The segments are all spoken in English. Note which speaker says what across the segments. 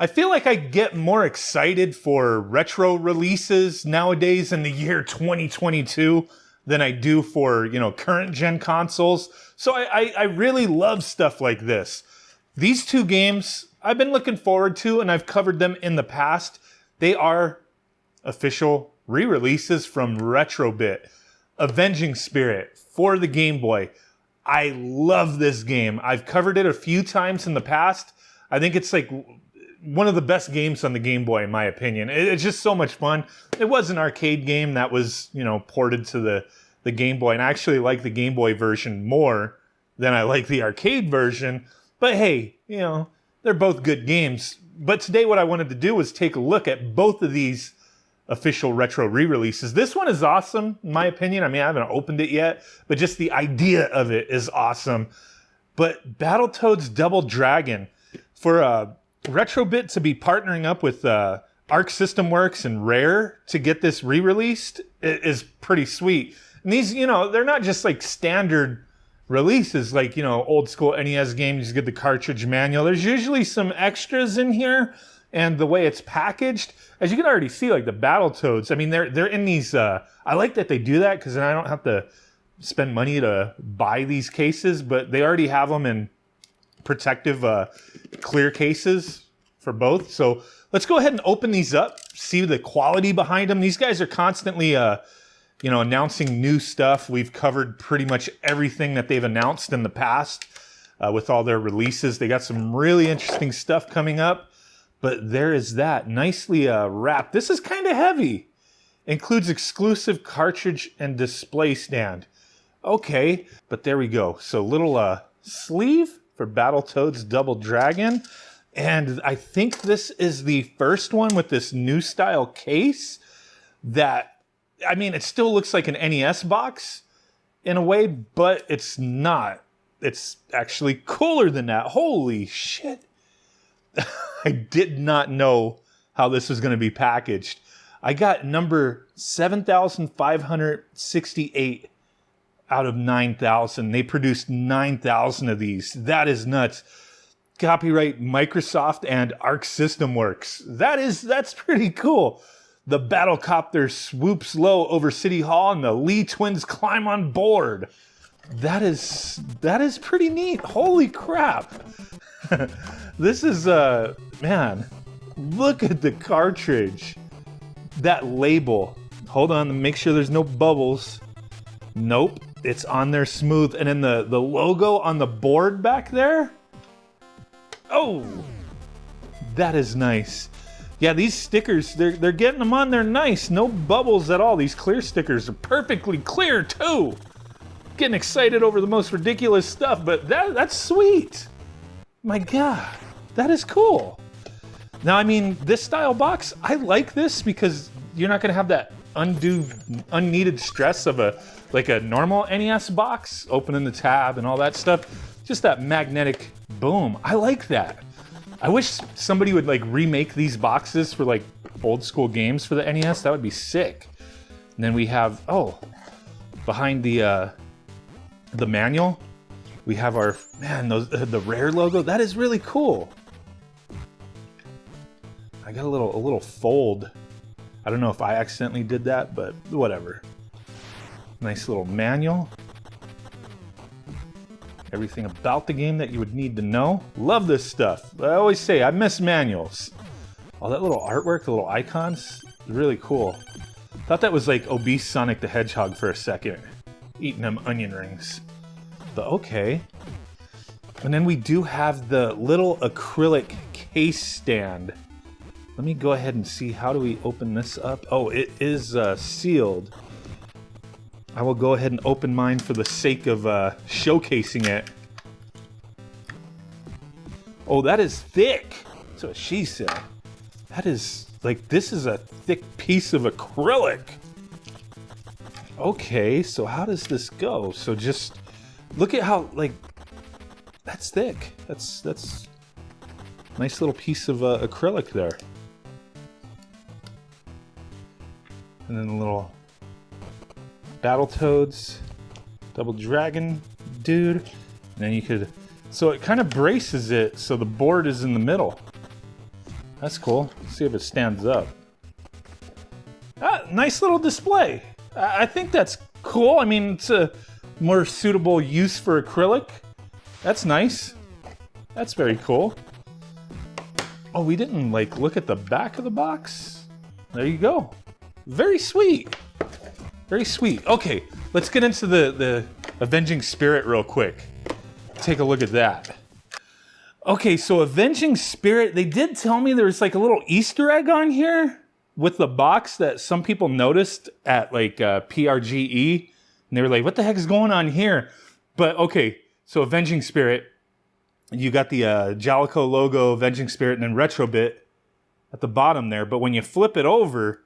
Speaker 1: I feel like I get more excited for retro releases nowadays in the year 2022 than I do for, current gen consoles. So I really love stuff like this. These two games I've been looking forward to, and I've covered them in the past. They are official re-releases from Retrobit. Avenging Spirit for the Game Boy. I love this game. I've covered it a few times in the past. I think it's like one of the best games on the Game Boy, in my opinion. It's just so much fun. It was an arcade game that was, ported to the Game Boy, and I actually like the Game Boy version more than I like the arcade version. But hey, they're both good games. But today what I wanted to do was take a look at both of these official retro re-releases. This one is awesome, in my opinion. I mean, I haven't opened it yet, but just the idea of it is awesome. But BattleToads Double Dragon, for Retrobit to be partnering up with Arc System Works and Rare to get this re-released is pretty sweet. And these, they're not just like standard releases like, old school NES games, you get the cartridge manual. There's usually some extras in here, and the way it's packaged, as you can already see, like the Battletoads, I mean, they're in these, I like that they do that because then I don't have to spend money to buy these cases, but they already have them in protective clear cases for both. So let's go ahead and open these up, see the quality behind them. These guys are constantly, announcing new stuff. We've covered pretty much everything that they've announced in the past with all their releases. They got some really interesting stuff coming up. But there is that, nicely wrapped. This is kind of heavy. Includes exclusive cartridge and display stand. Okay, but there we go. So little sleeve for BattleToads Double Dragon. And I think this is the first one with this new style case that, I mean, it still looks like an NES box in a way, but it's not. It's actually cooler than that. Holy shit. I did not know how this was going to be packaged. I got number 7,568 out of 9,000. They produced 9,000 of these. That is nuts. Copyright Microsoft and Arc System Works. That's pretty cool. The Battlecopter swoops low over City Hall and the Lee twins climb on board. That is pretty neat. Holy crap. This is, man, look at the cartridge. That label. Hold on to make sure there's no bubbles. Nope, it's on there smooth. And then the logo on the board back there. Oh, that is nice. Yeah, these stickers, they're getting them on there nice. No bubbles at all. These clear stickers are perfectly clear too. Getting excited over the most ridiculous stuff, but that's sweet. My God, that is cool. Now, I mean, this style box, I like this because you're not gonna have that unneeded stress of a normal NES box, opening the tab and all that stuff. Just that magnetic boom. I like that. I wish somebody would like remake these boxes for like old school games for the NES. That would be sick. And then we have, behind the manual, we have our, man, the Rare logo. That is really cool. I got a little fold. I don't know if I accidentally did that, but whatever. Nice little manual. Everything about the game that you would need to know. Love this stuff. I always say I miss manuals. Oh, that little artwork, the little icons, really cool. Thought that was like obese Sonic the Hedgehog for a second, eating them onion rings. But okay. And then we do have the little acrylic case stand. Let me go ahead and see, how do we open this up? Oh, it is sealed. I will go ahead and open mine for the sake of showcasing it. Oh, that is thick. That's what she said. That is, like, this is a thick piece of acrylic. Okay, so how does this go? So just look at how, like, that's thick. That's nice little piece of acrylic there. And then the little BattleToads Double Dragon dude. And then you could, so it kind of braces it so the board is in the middle. That's cool. Let's see if it stands up. Ah, nice little display. I think that's cool. I mean, it's a more suitable use for acrylic. That's nice. That's very cool. Oh, we didn't like look at the back of the box. There you go. Very sweet. Very sweet. Okay, let's get into the Avenging Spirit real quick. Take a look at that. Okay, so Avenging Spirit, they did tell me there was like a little Easter egg on here with the box that some people noticed at like PRGE. And they were like, what the heck is going on here? But okay, so Avenging Spirit, you got the Jalico logo, Avenging Spirit, and then Retrobit at the bottom there. But when you flip it over,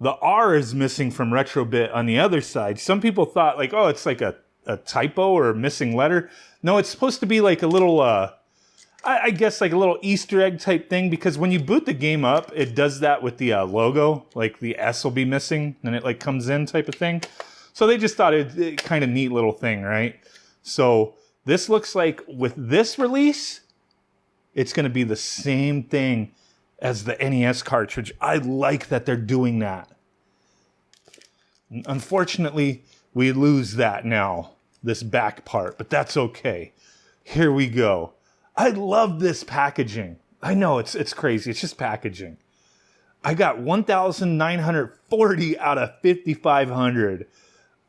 Speaker 1: the R is missing from Retrobit on the other side. Some people thought like, oh, it's like a typo or a missing letter. No, it's supposed to be like a little, I guess like a little Easter egg type thing, because when you boot the game up, it does that with the logo. Like the S will be missing and it like comes in type of thing. So they just thought it kind of neat little thing, right? So this looks like with this release, it's going to be the same thing as the NES cartridge. I like that they're doing that. Unfortunately, we lose that now, this back part, but that's okay. Here we go. I love this packaging. I know it's crazy. It's just packaging. I got 1,940 out of 5,500.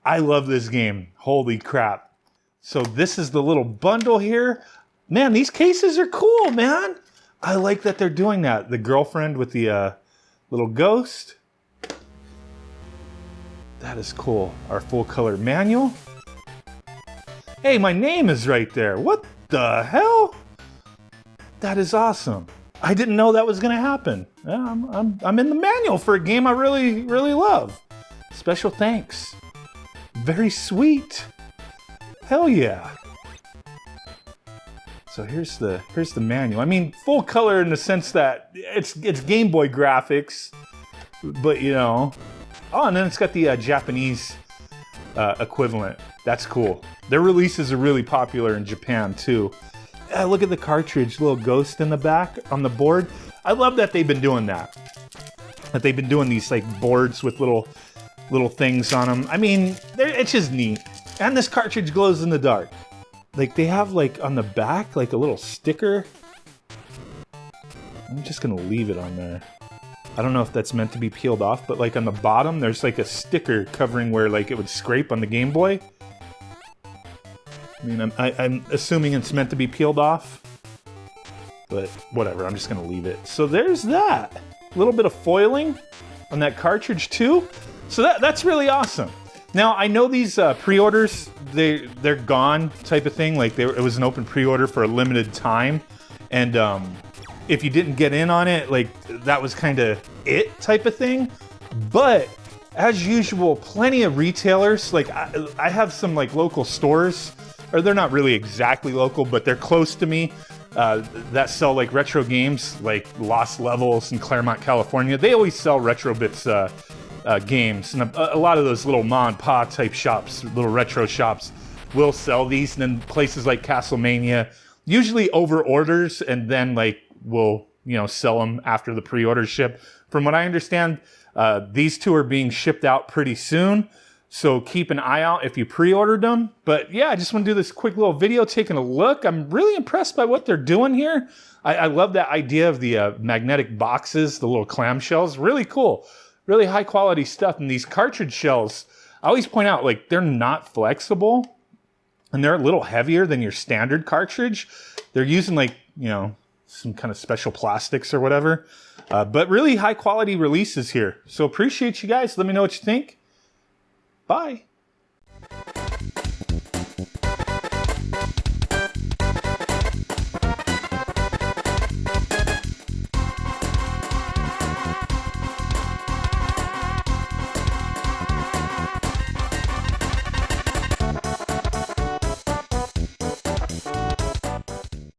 Speaker 1: I love this game. Holy crap. So this is the little bundle here. Man, these cases are cool, man. I like that they're doing that. The girlfriend with the little ghost. That is cool. Our full color manual. Hey, my name is right there. What the hell? That is awesome. I didn't know that was gonna happen. I'm in the manual for a game I really love. Special thanks. Very sweet. Hell yeah. So here's the manual. I mean, full color in the sense that it's Game Boy graphics, but you know. Oh, and then it's got the Japanese equivalent. That's cool. Their releases are really popular in Japan too. Look at the cartridge, little ghost in the back on the board. I love that they've been doing that. That they've been doing these like boards with little things on them. I mean, it's just neat. And this cartridge glows in the dark. Like they have like on the back like a little sticker. I'm just gonna leave it on there. I don't know if that's meant to be peeled off, but like on the bottom there's like a sticker covering where like it would scrape on the Game Boy. I mean, I'm assuming it's meant to be peeled off, but whatever, I'm just gonna leave it. So there's that. A little bit of foiling on that cartridge too. So that's really awesome. Now, I know these pre-orders, they're gone type of thing. Like it was an open pre-order for a limited time. And if you didn't get in on it, like that was kind of it type of thing. But as usual, plenty of retailers, like I have some like local stores, or they're not really exactly local, but they're close to me, that sell like retro games, like Lost Levels in Claremont, California. They always sell Retrobits games, and a lot of those little ma and pa type shops, little retro shops, will sell these. And then places like Castlemania usually over orders and then like will sell them after the pre-order ship. From what I understand, these two are being shipped out pretty soon, so keep an eye out if you pre-ordered them. But yeah, I just want to do this quick little video taking a look. I'm really impressed by what they're doing here. I love that idea of the magnetic boxes, the little clamshells. Really cool. Really high quality stuff. And these cartridge shells, I always point out, like they're not flexible and they're a little heavier than your standard cartridge. They're using like, some kind of special plastics or whatever. But really high quality releases here. So appreciate you guys. Let me know what you think. Bye.